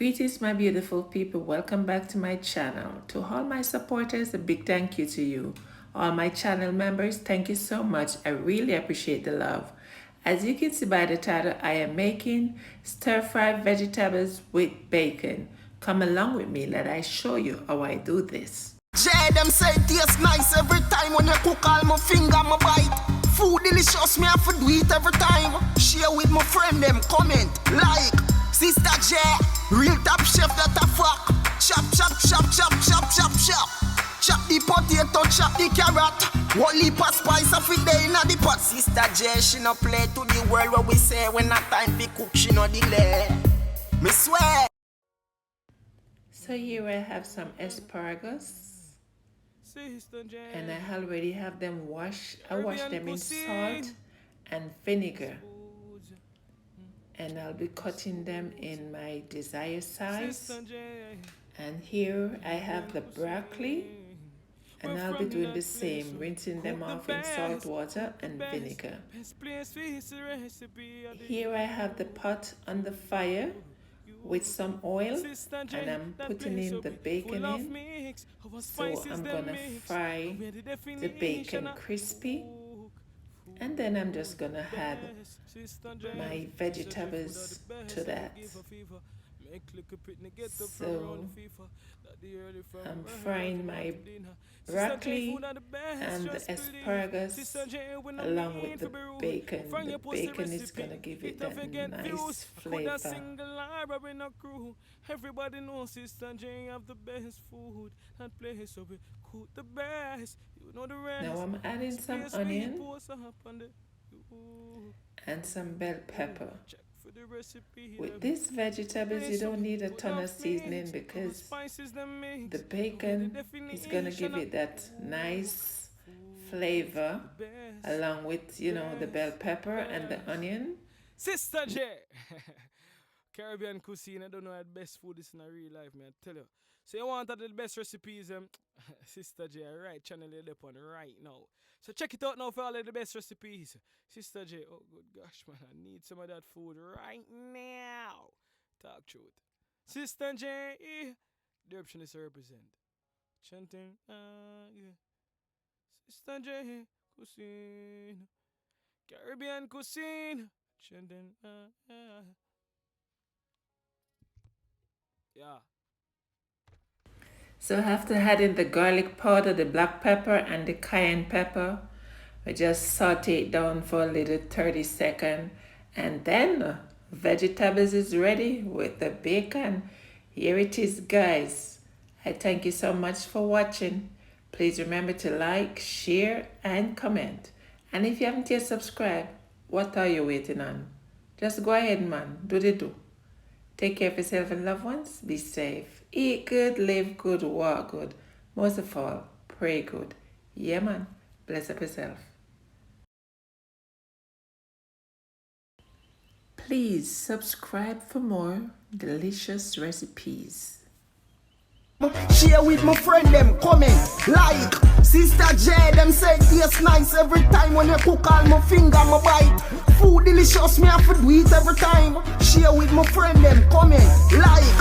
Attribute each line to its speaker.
Speaker 1: Greetings, my beautiful people. Welcome back to my channel. To all my supporters, a big thank you to you. All my channel members, thank you so much. I really appreciate the love. As you can see by the title, I am making stir-fried vegetables with bacon. Come along with me, let I show you how I do this.
Speaker 2: Jay, them say it tastes nice every time when you cook all my finger, my bite. Food delicious, me have to do it every time. Share with my friend, them comment, like. Sister J, real top chef that a fuck. Chop, chop, chop, chop, chop, chop, chop. Chop the potato, chop the carrot. One leap of spice of it day in the pot. Sister J, she no play to the world where we say when not time to cook, she no delay. Me swear.
Speaker 1: So here I have some asparagus. And I already have them washed. I wash them in salt and vinegar. And I'll be cutting them in my desired size. And here I have the broccoli, and I'll be doing the same, rinsing them off in salt water and vinegar. Here I have the pot on the fire with some oil, and I'm putting in the bacon in. So I'm gonna fry the bacon crispy. And then I'm just gonna add my vegetables to that. So I'm frying my broccoli and the asparagus along with the bacon. The bacon is gonna give it that nice flavor.
Speaker 3: Everybody knows Sister J have the best food and place so we cook the best. You know the rest.
Speaker 1: Now I'm adding some onion and some bell pepper. With these vegetables, you don't need a ton of seasoning because the bacon is gonna give it that nice flavor along with, you know, the bell pepper and the onion.
Speaker 3: Sister J. Caribbean cuisine, I don't know how the best food is in a real life, man. I tell you. So you want the best recipes, Sister J, right channel you're on right now. So check it out now for all of the best recipes. Sister J, oh good gosh, man, I need some of that food right now. Talk truth. Sister J, the option is to represent. Chanting, yeah. Sister J, cuisine. Caribbean cuisine. Chanting, yeah.
Speaker 1: So after adding the garlic powder, the black pepper and the cayenne pepper, we just saute it down for a little 30 seconds, and then vegetables is ready with the bacon. Here it is, guys. I thank you so much for watching. Please remember to like, share and comment. And if you haven't yet subscribed, what are you waiting on? Just go ahead, man. Do the do. Take care of yourself and loved ones. Be safe. Eat good, live good, walk good. Most of all, pray good. Yeah, man. Bless up yourself. Please subscribe for more delicious recipes.
Speaker 2: Share with my friend, them comment, like. Sister J, them say it tastes nice every time when you cook all my finger, my bite. Food delicious, me have to do it every time. Share with my friend, them comment, like.